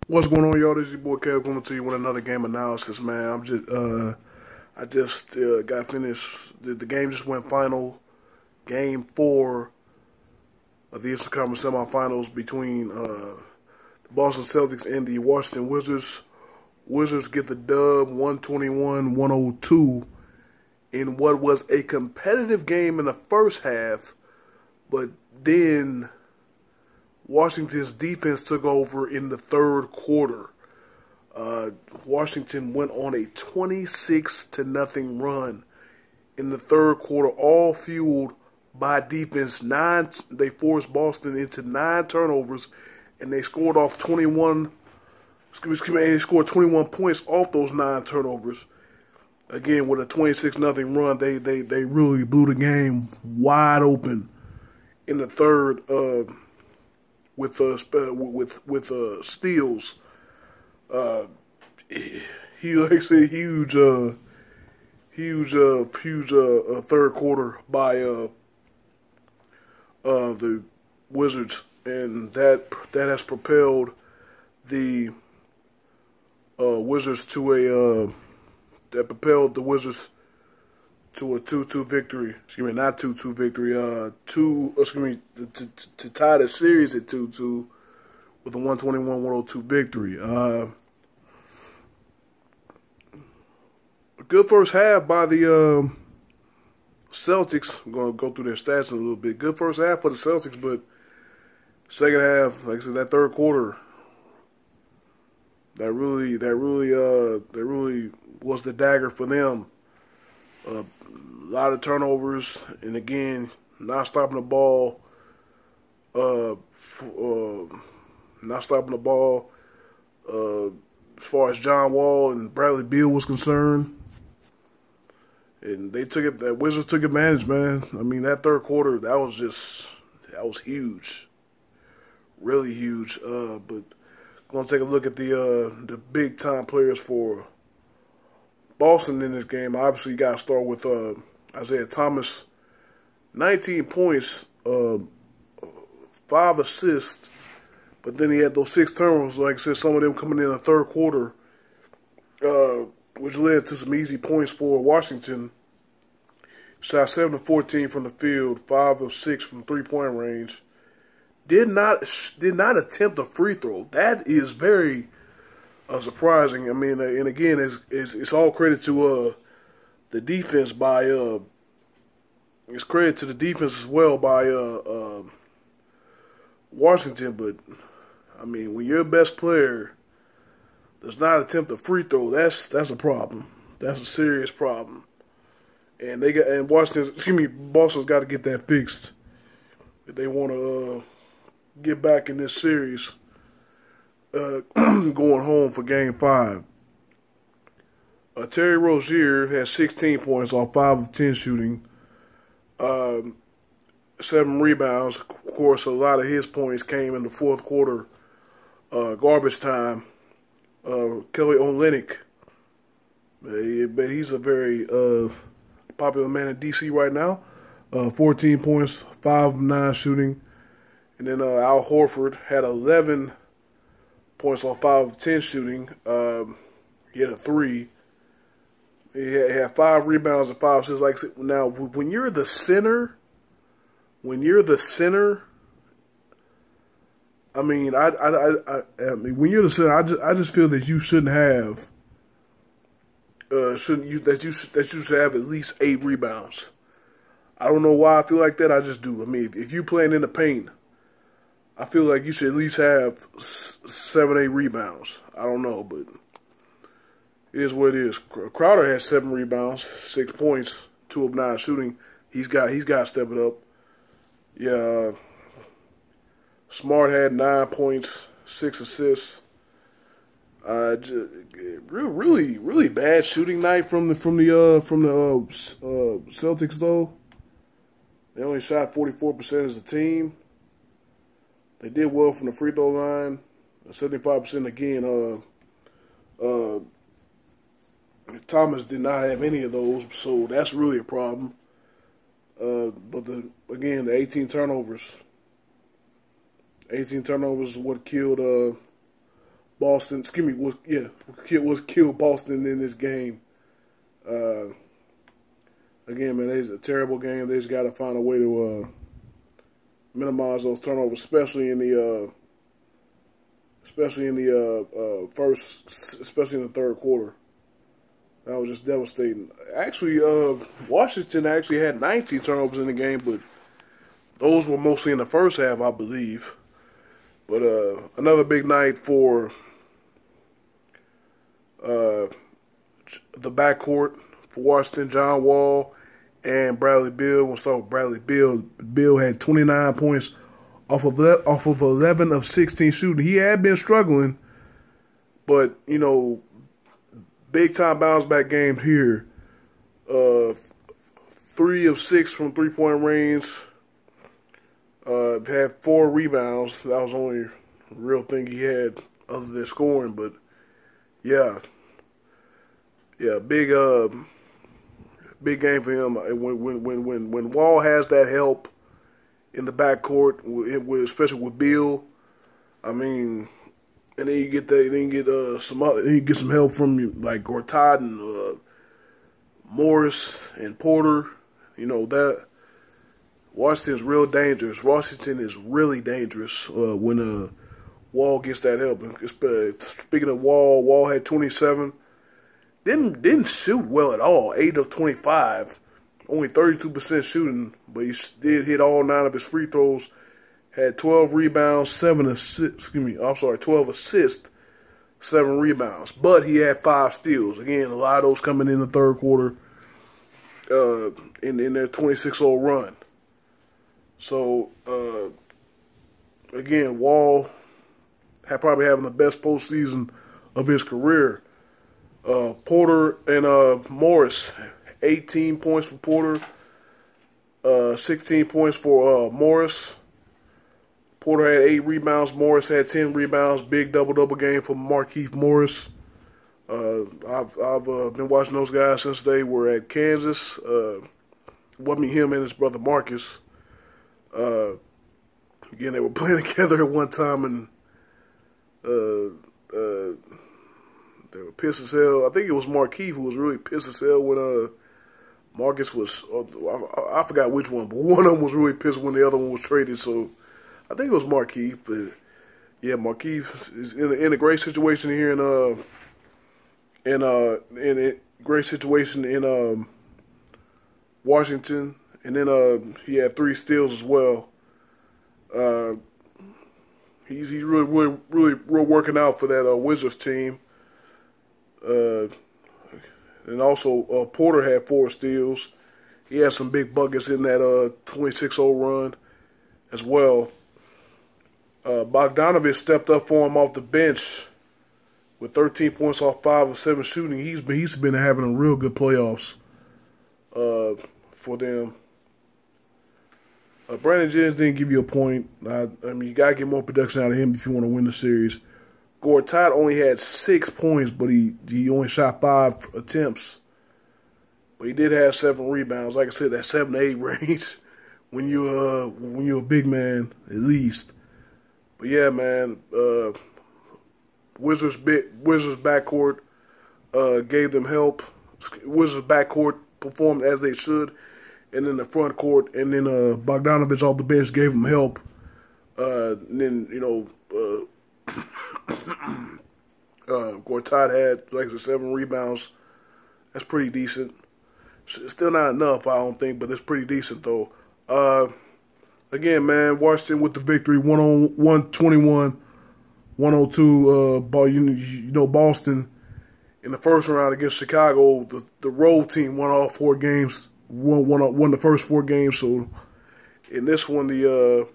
What's going on, y'all? This is your boy Kev coming to you with another game analysis, man. I just got finished. The game just went final. Game 4 of the Eastern Conference semifinals between the Boston Celtics and the Washington Wizards. Wizards get the dub 121-102 in what was a competitive game in the first half, but then Washington's defense took over in the third quarter. Washington went on a 26-0 run in the third quarter, all fueled by defense. They forced Boston into 9 turnovers, and they scored off 21. They scored 21 points off those 9 turnovers. Again, with a 26-0 run, they really blew the game wide open in the third. With steals. He like I said, huge third quarter by the Wizards, and that has propelled the Wizards to a that propelled the Wizards to a 2-2 victory. Excuse me, not 2-2 victory. To tie the series at 2-2 with a 121-102 victory. A good first half by the Celtics. I'm going to go through their stats in a little bit. Good first half for the Celtics, but second half, like I said, that third quarter, that really was the dagger for them. A lot of turnovers, and again, not stopping the ball. Not stopping the ball. As far as John Wall and Bradley Beal was concerned, and they took it. The Wizards took advantage, man. I mean, that third quarter, that was huge, really huge. But gonna take a look at the big time players for Boston in this game. Obviously, you got to start with Isaiah Thomas, 19 points, 5 assists, but then he had those 6 turnovers. Like I said, some of them coming in the third quarter, which led to some easy points for Washington. Shot 7 of 14 from the field, 5 of 6 from 3-point range. Did not attempt a free throw. That is very surprising. I mean, and again, it's all credit to the defense by it's credit to the defense as well by Washington. But I mean, when your best player does not attempt a free throw, that's a problem. That's a serious problem. And Boston's got to get that fixed if they want to get back in this series. Going home for Game 5. Terry Rozier has 16 points off 5 of 10 shooting, 7 rebounds. Of course, a lot of his points came in the fourth quarter, garbage time. Kelly Olynyk, but he's a very popular man in DC right now. 14 points, 5 of 9 shooting, and then Al Horford had 11 points on 5 of 10 shooting. He had a 3. He had 5 rebounds and 5 assists. Like now, when you're the center, I mean, I mean, when you're the center, I just feel that you shouldn't have, you should have at least 8 rebounds. I don't know why I feel like that. I just do. I mean, if you're playing in the paint, I feel like you should at least have 7, 8 rebounds. I don't know, but it is what it is. Crowder has 7 rebounds, 6 points, 2 of 9 shooting. He's got to step it up. Yeah, Smart had 9 points, 6 assists. Really bad shooting night from the Celtics though. They only shot 44% as a team. They did well from the free throw line, 75% again. Thomas did not have any of those, so that's really a problem. But the 18 turnovers. 18 turnovers is what killed Boston, excuse me, was killed Boston in this game. Again, man, it's a terrible game. They just got to find a way to minimize those turnovers, especially in the third quarter. That was just devastating. Actually, Washington actually had 19 turnovers in the game, but those were mostly in the first half, I believe. But another big night for the backcourt for Washington, John Wall and Bradley Beal. We'll start with Bradley Beal. Beal had 29 points off of 11 of 16 shooting. He had been struggling, but, you know, big-time bounce-back game here. 3 of 6 from three-point range. Had 4 rebounds. That was the only real thing he had other than scoring. But, yeah, big game for him. When Wall has that help in the backcourt, especially with Beal, I mean, and then you get some help from like Gortat and Morris and Porter. You know that Washington's real dangerous. Washington is really dangerous when Wall gets that help. Speaking of Wall, Wall had 27. Didn't shoot well at all. 8 of 25, only 32% shooting, but he did hit all 9 of his free throws. Had 12 rebounds, 12 assists, 7 rebounds. But he had 5 steals. Again, a lot of those coming in the third quarter in their 26-0 run. So, again, Wall probably having the best postseason of his career. Porter and Morris, 18 points for Porter, 16 points for Morris. Porter had 8 rebounds. Morris had 10 rebounds. Big double-double game for Markieff Morris. I've been watching those guys since they were at Kansas. Him and his brother Marcus. Again, they were playing together at one time, and they were pissed as hell. I think it was Markieff who was really pissed as hell when Marcus was. I forgot which one, but one of them was really pissed when the other one was traded. So I think it was Markieff, but yeah, Markieff is in a great situation here in a great situation in Washington, and then he had 3 steals as well. He's really working out for that Wizards team. And also Porter had 4 steals. He had some big buckets in that 26-0 run as well. Bogdanovich stepped up for him off the bench with 13 points off 5 of 7 shooting. He's been having a real good playoffs for them. Brandon Jennings didn't give you a point. I mean, you got to get more production out of him if you want to win the series. Gortat only had 6 points, but he only shot 5 attempts. But he did have 7 rebounds. Like I said, that 7 to 8 range when you're a big man at least. But yeah, man, Wizards backcourt gave them help. Wizards backcourt performed as they should, and then the front court, and then Bogdanovich off the bench gave them help. And then Gortat had, like I said, 7 rebounds. That's pretty decent. It's still not enough, I don't think, but it's pretty decent, though. Again, man, Washington with the victory, 121-102. Boston in the first round against Chicago, the road team won all 4 games, won the first 4 games. So in this one, the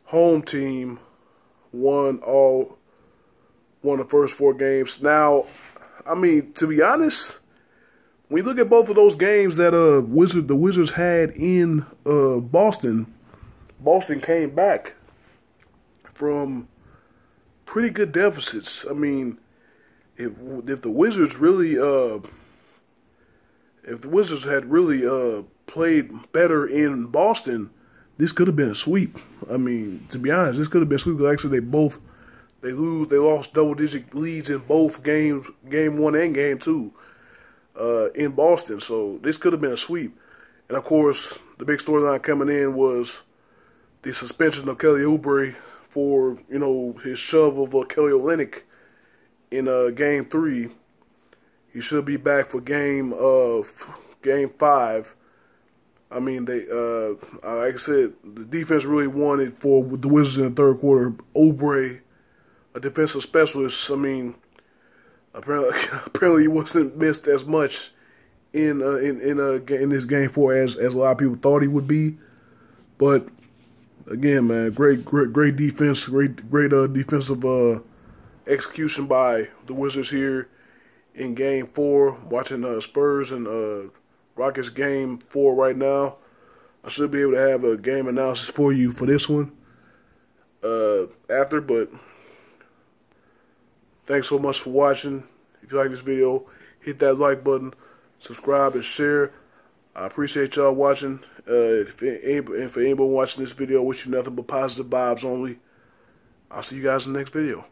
home team won the first 4 games. Now, I mean, to be honest, when you look at both of those games that the Wizards had in Boston came back from pretty good deficits. I mean, if the Wizards had really played better in Boston, this could have been a sweep. I mean, to be honest, this could have been a sweep. Because actually, They lost double-digit leads in both games, game 1 and game 2, in Boston. So this could have been a sweep. And of course, the big storyline coming in was the suspension of Kelly Oubre for, his shove of Kelly Olynyk in game 3. He should be back for game 5. I mean, like I said, the defense really wanted for the Wizards in the third quarter. Oubre, a defensive specialist. I mean, apparently he wasn't missed as much in this game 4 as a lot of people thought he would be. But again, man, great defense, great defensive execution by the Wizards here in game 4. Watching Spurs and Rockets game 4 right now. I should be able to have a game analysis for you for this one after, but thanks so much for watching. If you like this video, hit that like button, subscribe, and share. I appreciate y'all watching. And for anybody watching this video, I wish you nothing but positive vibes only. I'll see you guys in the next video.